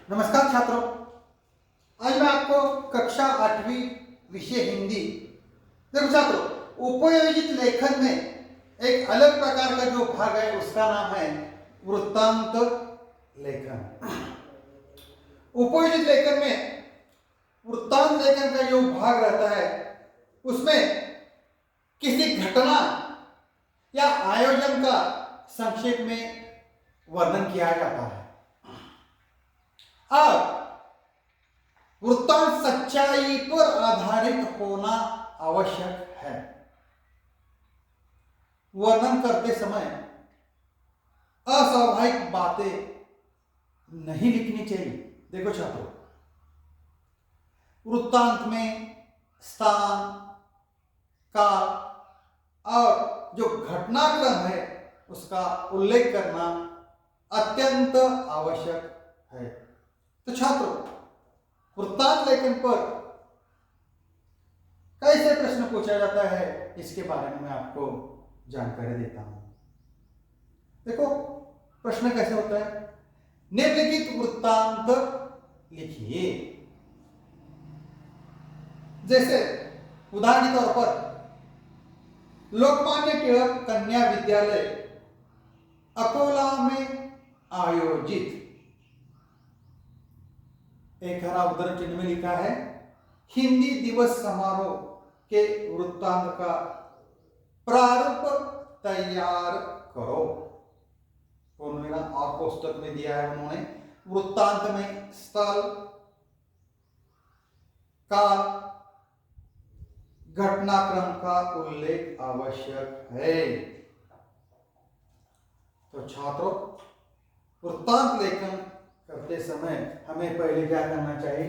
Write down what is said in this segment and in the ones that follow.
नमस्कार छात्रों। आज मैं आपको कक्षा 8वीं विषय हिंदी। देखो छात्रों, उपयोजित लेखन में एक अलग प्रकार का जो भाग है उसका नाम है वृत्तांत लेखन। उपयोजित लेखन में वृत्तांत लेखन का जो भाग रहता है उसमें किसी घटना या आयोजन का संक्षेप में वर्णन किया जाता है। अब वृत्तांत सच्चाई पर आधारित होना आवश्यक है। वर्णन करते समय अस्वाभाविक बातें नहीं लिखनी चाहिए। देखो छात्रों, वृत्तांत में स्थान, काल और जो घटनाक्रम है उसका उल्लेख करना अत्यंत आवश्यक है। तो छात्रों, वृत्तांत लेखन पर कैसे प्रश्न पूछा जाता है इसके बारे में मैं आपको जानकारी देता हूं। देखो, प्रश्न कैसे होता है। निम्नलिखित वृत्तांत लिखिए। जैसे उदाहरण के तौर पर लोकमान्य तिलक कन्या विद्यालय अकोला में आयोजित, एक हरा उद्धरण चिन्ह में लिखा है हिंदी दिवस समारोह के वृत्तांत का प्रारूप तैयार करो। उन्होंने और पुस्तक में दिया है, उन्होंने वृत्तांत में स्थल, काल, घटनाक्रम का उल्लेख आवश्यक है। तो छात्रों, वृत्तांत लेखन करते समय हमें पहले क्या करना चाहिए,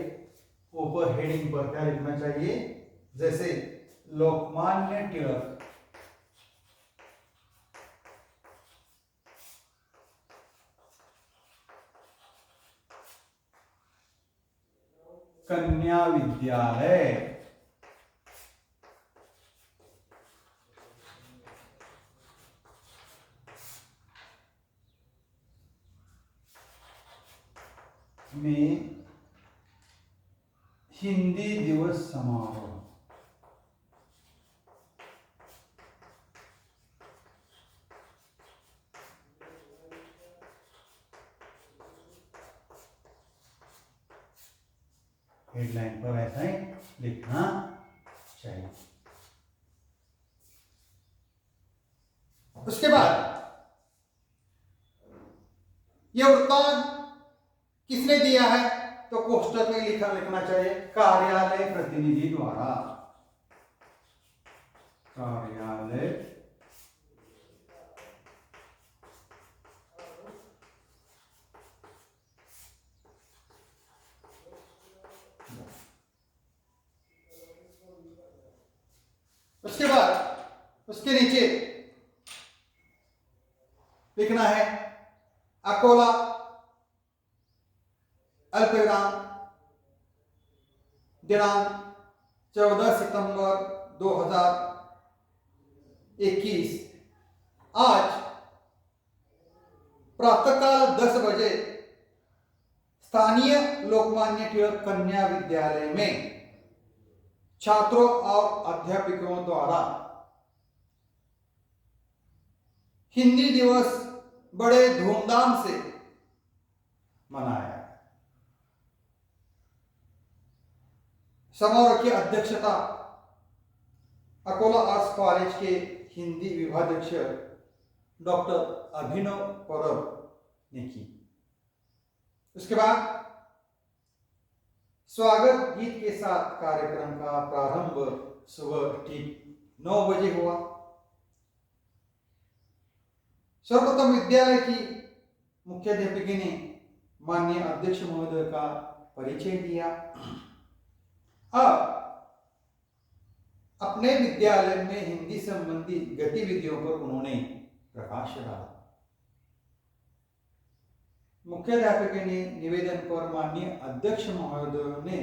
ऊपर हेडिंग पर क्या लिखना चाहिए। जैसे लोकमान्य तिलक कन्या विद्यालय में हिंदी दिवस समारोह। हेडलाइन पर ऐसा ही लिखना चाहिए। उसके बाद यह वृत्तांत किसने दिया है तो कोष्टक में लिखना चाहिए कार्यालय प्रतिनिधि द्वारा। कार्यालय उसके बाद उसके नीचे लिखना है अकोला अल्पविराम दिनांक 14 सितंबर 2021 आज प्रातःकाल 10 बजे स्थानीय लोकमान्य तिलक कन्या विद्यालय में छात्रों और अध्यापकों द्वारा हिंदी दिवस बड़े धूमधाम से मनाया। समारोह की अध्यक्षता अकोला आर्ट्स कॉलेज के हिंदी विभागाध्यक्ष डॉक्टर अभिनव परब ने की। उसके बाद स्वागत गीत के साथ कार्यक्रम का प्रारंभ सुबह ठीक 9 बजे हुआ। सर्वप्रथम विद्यालय की मुख्याध्यापिका ने माननीय अध्यक्ष महोदय का परिचय दिया। अब अपने विद्यालय में हिंदी संबंधी गतिविधियों पर उन्होंने प्रकाश डाला। मुख्याध्यापिका ने निवेदन पर माननीय अध्यक्ष महोदय ने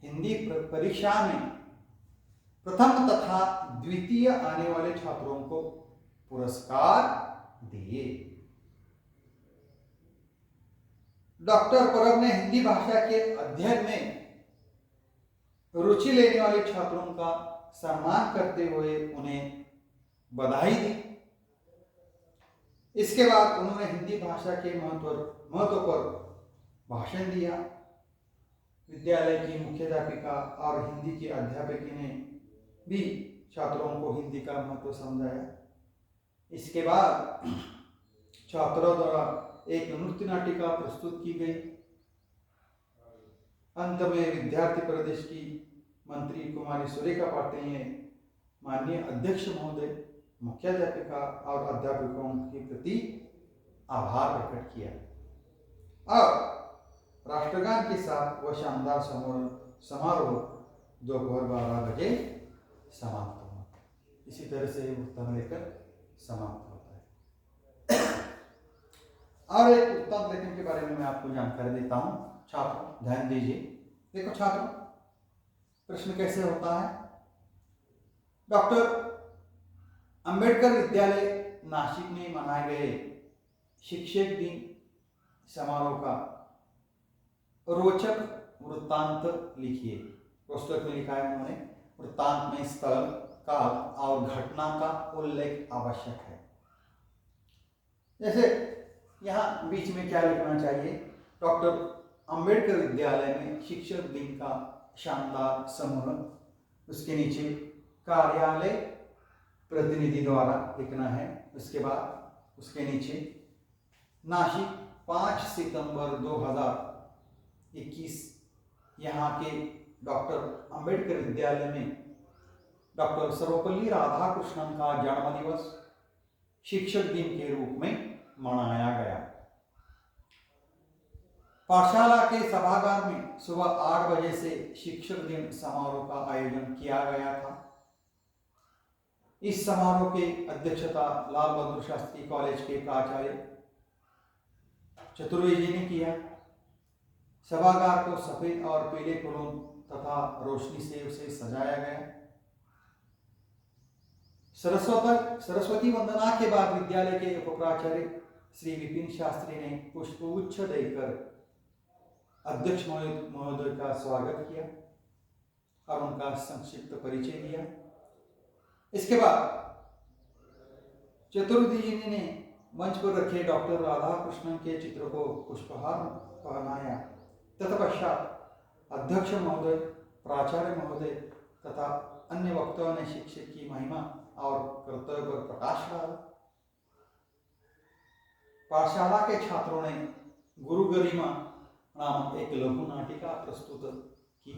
हिंदी परीक्षा में प्रथम तथा द्वितीय आने वाले छात्रों को पुरस्कार दिए। डॉक्टर परब ने हिंदी भाषा के अध्ययन में रुचि लेने वाले छात्रों का सम्मान करते हुए उन्हें बधाई दी। इसके बाद उन्होंने हिंदी भाषा के महत्व पर भाषण दिया। विद्यालय की मुख्याध्यापिका और हिंदी की अध्यापिका ने भी छात्रों को हिंदी का महत्व समझाया। इसके बाद छात्रों द्वारा एक नृत्य नाटिका प्रस्तुत की गई। अंत में विद्यार्थी प्रदेश की मंत्री कुमारी सुरेखा पाटिल ने माननीय अध्यक्ष महोदय, मुख्याध्यापिका और अध्यापकों के प्रति आभार प्रकट किया और राष्ट्रगान के साथ वह शानदार समारोह दोपहर 12 बजे समाप्त हुआ। इसी तरह से उत्तम लेखन समाप्त होता है। और एक उत्तम लेखन के बारे में मैं आपको जानकारी देता हूं। छात्रों ध्यान दीजिए। देखो छात्रों, प्रश्न कैसे होता है। डॉक्टर अंबेडकर विद्यालय नासिक में मनाए गए शिक्षक दिन समारोह का रोचक वृत्तांत लिखिए। पुस्तक में लिखा है उन्होंने, वृत्तांत में स्थल, काल और घटना का उल्लेख आवश्यक है। जैसे यहाँ बीच में क्या लिखना चाहिए, डॉक्टर अंबेडकर विद्यालय में शिक्षक दिन का शानदार समारोह, उसके नीचे कार्यालय प्रतिनिधि द्वारा लिखना है। उसके बाद उसके नीचे नासिक 5 सितंबर 2021 यहाँ के डॉक्टर अंबेडकर विद्यालय में डॉक्टर सर्वपल्ली राधाकृष्णन का जन्मदिवस शिक्षक दिन के रूप में मनाया गया। पाठशाला के सभागार में सुबह 8 बजे से शिक्षक दिन समारोह का आयोजन किया गया था। इस समारोह की अध्यक्षता लाल बहादुर शास्त्री कॉलेज के प्राचार्य चतुर्वेदी जी ने किया। सभागार को सफेद और पीले फूलों तथा रोशनी से उसे सजाया गया। सरस्वती वंदना के बाद विद्यालय के उपप्राचार्य श्री विपिन शास्त्री ने पुष्पगुच्छ देकर अध्यक्ष महोदय का स्वागत किया और उनका संक्षिप्त परिचय दिया। इसके बाद चतुर्वेदी जी ने मंच पर रखे डॉक्टर राधाकृष्णन के चित्र को पुष्पहार पहनाया। तत्पश्चात अध्यक्ष महोदय, प्राचार्य महोदय तथा अन्य वक्ताओं ने शिक्षक की महिमा और कर्तव्य पर प्रकाश डाला। पाठशाला के छात्रों ने गुरु गरिमा नामक एक लघु नाटिका प्रस्तुत की।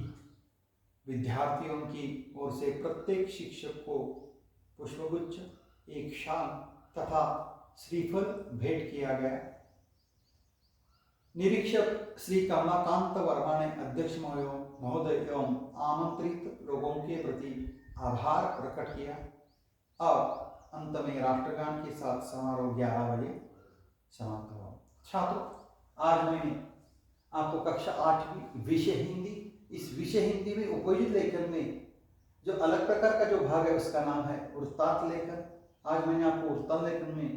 विद्यार्थियों की ओर से प्रत्येक शिक्षक को पुष्पगुच्छ, एक शाल तथा श्रीफल भेंट किया गया। निरीक्षक श्री कमलाकांत वर्मा ने अध्यक्ष महोदय एवं आमंत्रित लोगों के प्रति आभार प्रकट किया और अंत में राष्ट्रगान के साथ समारोह 11 बजे समाप्त हुआ। छात्रों, आज मैंने आपको कक्षा 8वीं विषय हिंदी, इस विषय हिंदी में उपयोजित लेखन में जो अलग प्रकार का जो भाग है उसका नाम है वृत्तांत लेखन। आज मैंने आपको वृत्तांत लेखन में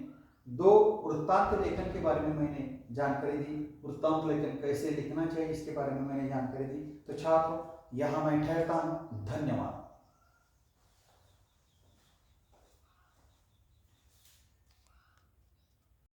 2 वृत्तांत लेखन के बारे में मैंने जानकारी दी। वृत्तांत लेखन कैसे लिखना चाहिए इसके बारे में मैंने जानकारी दी। तो छात्रों, यहाँ मैं ठहरता हूँ। धन्यवाद।